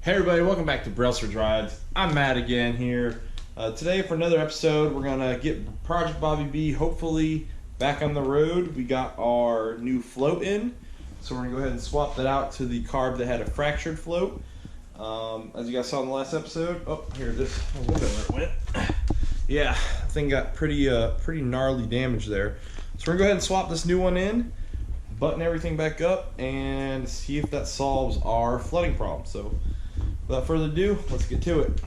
Hey everybody, welcome back to Brailsford's Rides. I'm Matt again here. Today for another episode, we're gonna get Project Bobby B hopefully back on the road. We got our new float in, so we're gonna go ahead and swap that out to the carb that had a fractured float. As you guys saw in the last episode, oh here it is. I wonder where it went. Yeah, thing got pretty gnarly damage there. So we're gonna go ahead and swap this new one in, button everything back up, and see if that solves our flooding problem. So without further ado, let's get to it.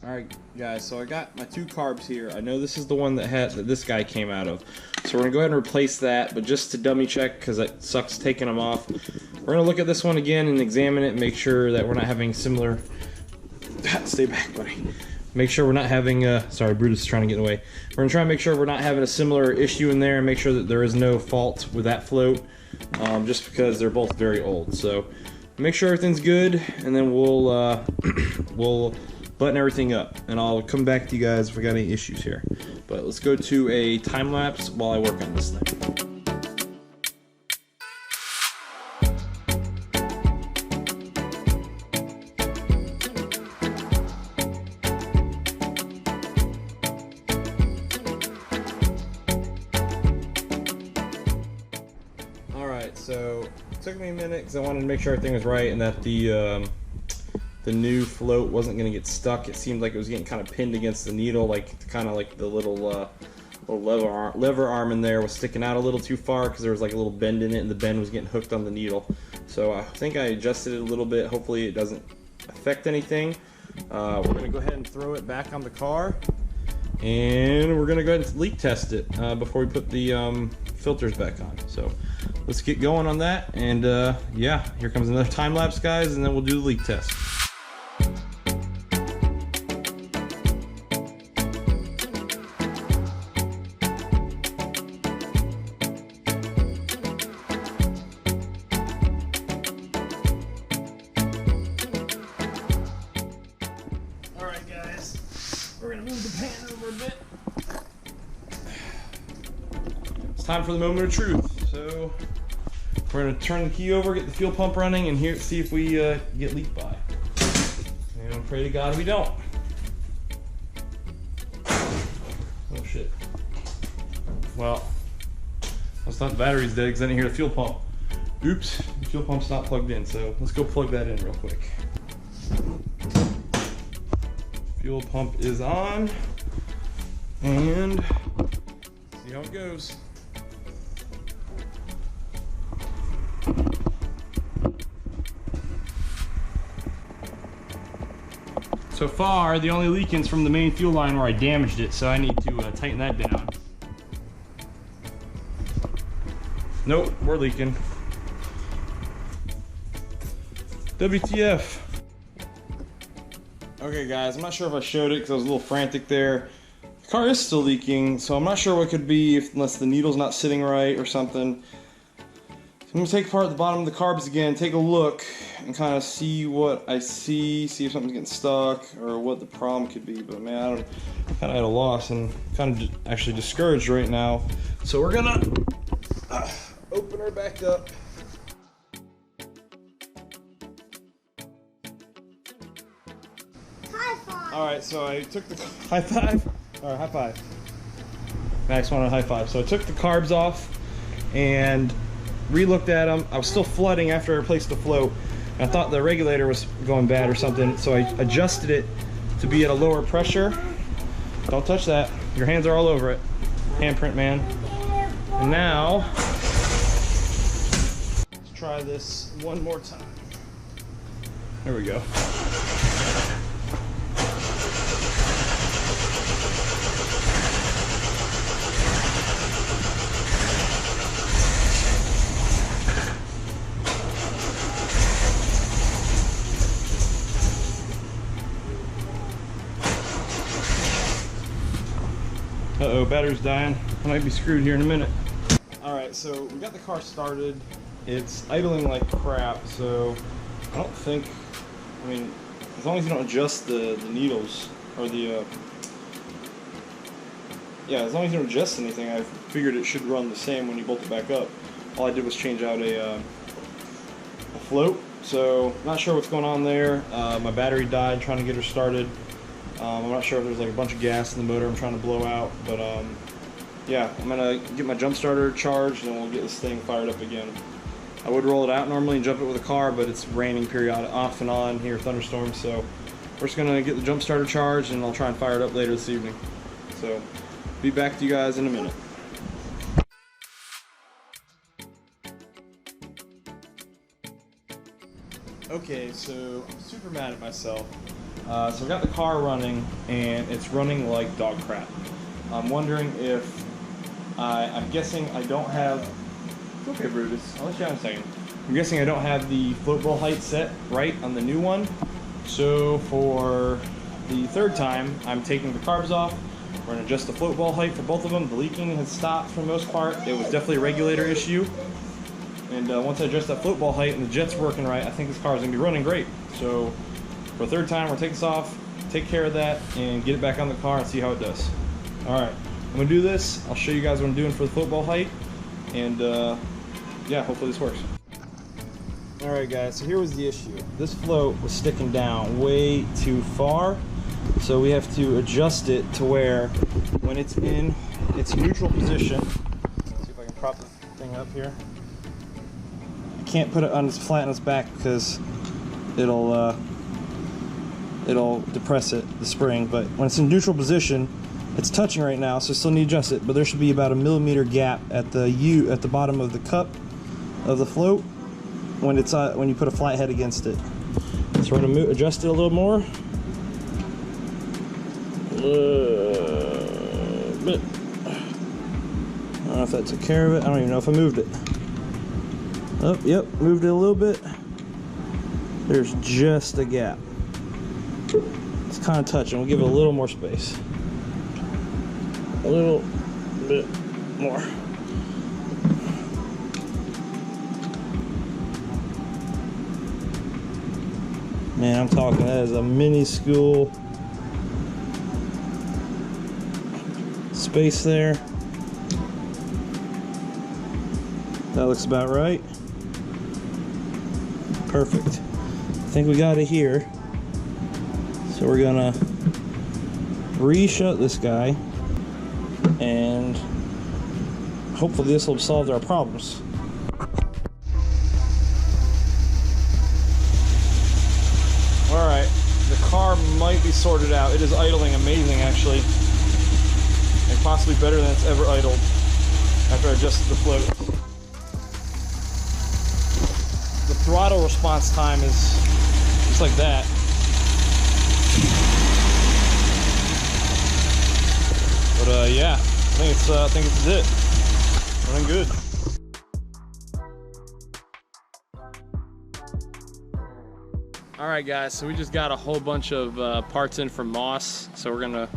Alright guys, so I got my two carbs here. I know this is the one that this guy came out of. So we're going to go ahead and replace that, but just to dummy check, because it sucks taking them off, we're going to look at this one again and examine it and make sure that we're not having similar... Stay back, buddy. Make sure we're not having... Sorry, Brutus is trying to get away. We're going to try and make sure we're not having a similar issue in there and make sure that there is no fault with that float, just because they're both very old. So make sure everything's good, and then we'll button everything up, and I'll come back to you guys if we got any issues here. But let's go to a time lapse while I work on this thing. Alright, so it took me a minute because I wanted to make sure everything was right and that the new float wasn't going to get stuck. It seemed like it was getting kind of pinned against the needle, like kind of like the little lever arm in there was sticking out a little too far because there was like a little bend in it, and the bend was getting hooked on the needle. So I think I adjusted it a little bit. Hopefully it doesn't affect anything. We're going to go ahead and throw it back on the car, and we're going to go ahead and leak test it before we put the filters back on. So let's get going on that, and yeah, here comes another time lapse, guys, and then we'll do the leak test. Alright guys, we're going to move the pan over a bit. It's time for the moment of truth. So we're going to turn the key over, get the fuel pump running, and here see if we get leaked by. And I'm pray to God we don't. Oh shit. Well, that's not the battery's dead because I didn't hear the fuel pump. Oops, the fuel pump's not plugged in, so let's go plug that in real quick. Fuel pump is on, and see how it goes. So far, the only leaking's from the main fuel line where I damaged it, so I need to tighten that down. Nope, we're leaking. WTF. Okay guys, I'm not sure if I showed it because I was a little frantic there. The car is still leaking, so I'm not sure what it could be unless the needle's not sitting right or something. So I'm going to take apart the bottom of the carbs again, take a look, and kind of see what I see if something's getting stuck or what the problem could be. But man, I'm kind of at a loss and kind of actually discouraged right now. So we're going to open her back up. Alright, so I took the... High five? Alright, high five. Max wanted a high five. So I took the carbs off and re-looked at them. I was still flooding after I replaced the float. I thought the regulator was going bad or something, so I adjusted it to be at a lower pressure. Don't touch that. Your hands are all over it. Handprint, man. And now, let's try this one more time. There we go. Uh-oh, battery's dying. I might be screwed here in a minute. Alright, so we got the car started. It's idling like crap, so I don't think, I mean, as long as you don't adjust the needles, or the, yeah, as long as you don't adjust anything, I figured it should run the same when you bolt it back up. All I did was change out a float, so not sure what's going on there. My battery died trying to get her started. I'm not sure if there's like a bunch of gas in the motor I'm trying to blow out, but yeah, I'm gonna get my jump starter charged and we'll get this thing fired up again. I would roll it out normally and jump it with a car, but it's raining periodic off and on here, thunderstorms, so we're just gonna get the jump starter charged and I'll try and fire it up later this evening. So, be back to you guys in a minute. Okay, so I'm super mad at myself. So I've got the car running, and it's running like dog crap. I'm wondering if I'm guessing I don't have. Okay, Brutus, I'll let you have a second. I'm guessing I don't have the float roll height set right on the new one. So for the third time, I'm taking the carbs off. We're gonna adjust the float ball height for both of them. The leaking has stopped for the most part. It was definitely a regulator issue. And once I adjust that float ball height and the jet's working right, I think this car is gonna be running great. So for a third time, we'll take this off, take care of that, and get it back on the car and see how it does. All right, I'm gonna do this. I'll show you guys what I'm doing for the float ball height, and yeah, hopefully this works. All right, guys, so here was the issue. This float was sticking down way too far, so we have to adjust it to where when it's in its neutral position, let's see if I can prop the thing up here. I can't put it on its flat on its back because it'll depress it, the spring, but when it's in neutral position, it's touching right now, so I still need to adjust it, but there should be about a millimeter gap at the bottom of the cup of the float when it's when you put a flat head against it. So we're going to adjust it a little more. Bit. I don't know if that took care of it. I don't even know if I moved it. Oh, yep, moved it a little bit. There's just a gap. It's kind of touching. We'll give it a little more space. A little bit more. Man, I'm talking, that is a minuscule space there. That looks about right. Perfect. I think we got it here. So we're gonna re-shut this guy, and hopefully this will solve our problems. Alright, the car might be sorted out. It is idling amazing, actually, and possibly better than it's ever idled after I adjusted the float. The throttle response time is just like that. But yeah, I think it's it. Running good. All right, guys. So we just got a whole bunch of parts in from Moss. So we're gonna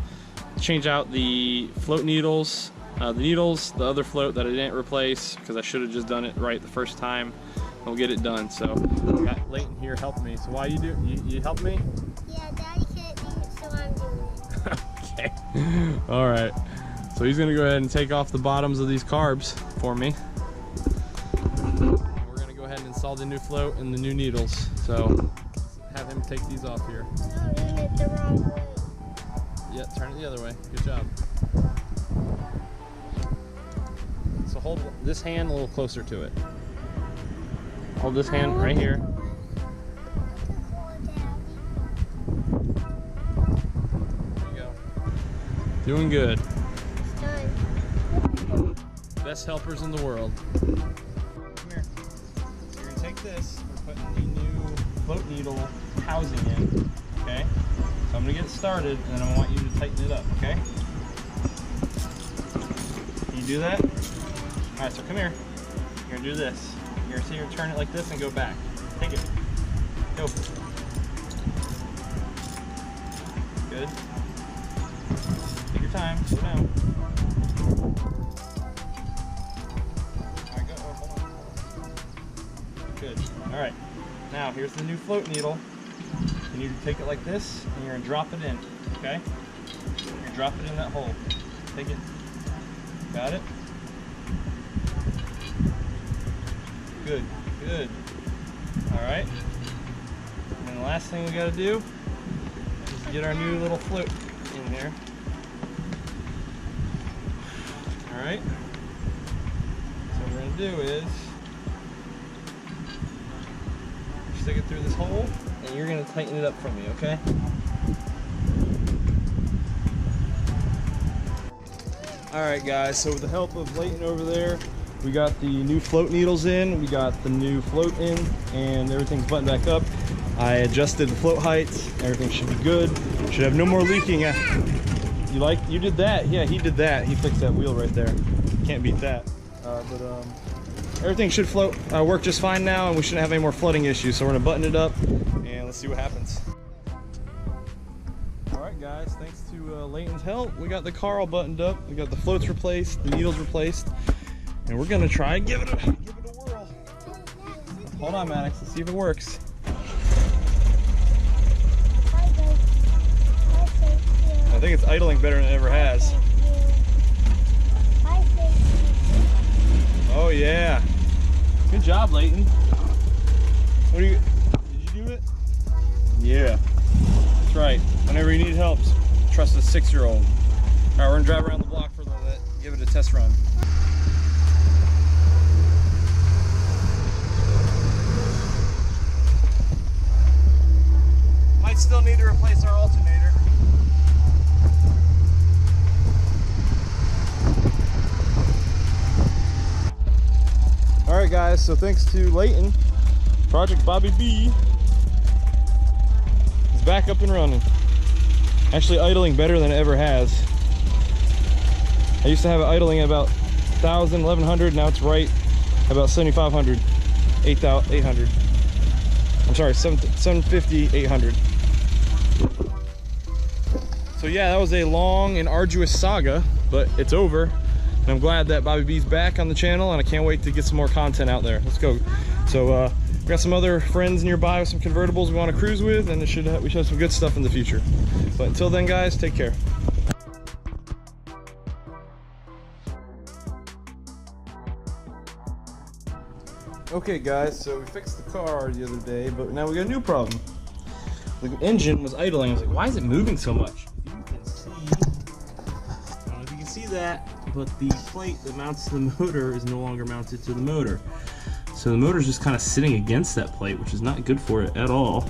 change out the float needles, the other float that I didn't replace because I should have just done it right the first time. And we'll get it done. So we got Leighton here helping me. So why you help me? Yeah, Daddy can't do it, so I'm doing it. Okay. All right. So he's gonna go ahead and take off the bottoms of these carbs for me. And we're gonna go ahead and install the new float and the new needles. So have him take these off here. I'm doing it the wrong way. Yeah, turn it the other way. Good job. So hold this hand a little closer to it. Hold this hand right here. There you go. Doing good. It's done. Best helpers in the world. Come here. So you're gonna take this. We're putting the new float needle housing in. Okay. So I'm gonna get it started, and then I want you to tighten it up. Okay. Can you do that? All right. So come here. You're gonna do this. You're gonna see her turn it like this and go back. Take it. Go. Good. Take your time. Slow down. Alright, go. Oh, hold on. Good. Alright. Now, here's the new float needle. You need to take it like this, and you're going to drop it in, okay? You drop it in that hole. Take it. Got it? Good, good. Alright. And then the last thing we got to do is get our new little float in here. Alright. So what we're going to do is stick it through this hole, and you're going to tighten it up for me, okay? Alright guys, so with the help of Leighton over there, we got the new float needles in, we got the new float in, and everything's buttoned back up. I adjusted the float heights, everything should be good. Should have no more leaking. You did that? Yeah, he did that. He fixed that wheel right there. Can't beat that. Everything should work just fine now, and we shouldn't have any more flooding issues. So we're gonna button it up, and let's see what happens. All right, guys. Thanks to Leighton's help, we got the car all buttoned up. We got the floats replaced, the needles replaced, and we're gonna try and give it a whirl. Hold on, Maddox. Let's see if it works. I think it's idling better than it ever has. Oh yeah. Good job, Leighton. Did you do it? Yeah. That's right. Whenever you need help, trust a 6-year-old. Alright, we're gonna drive around the block for a little bit, give it a test run. Might still need to replace our alternator. Alright guys, so thanks to Leighton, Project Bobby B is back up and running. Actually idling better than it ever has. I used to have it idling at about 1,000, 1,100, now it's right about 7,500, 800. I'm sorry, 750, 800. So yeah, that was a long and arduous saga, but it's over. And I'm glad that Bobby B's back on the channel, and I can't wait to get some more content out there. Let's go. So we got some other friends nearby with some convertibles we want to cruise with, and we should have some good stuff in the future. But until then, guys, take care. Okay guys, so we fixed the car the other day, but now we got a new problem. The engine was idling. I was like, why is it moving so much? If you can see, I don't know if you can see that, but the plate that mounts to the motor is no longer mounted to the motor. So the motor's just kind of sitting against that plate, which is not good for it at all.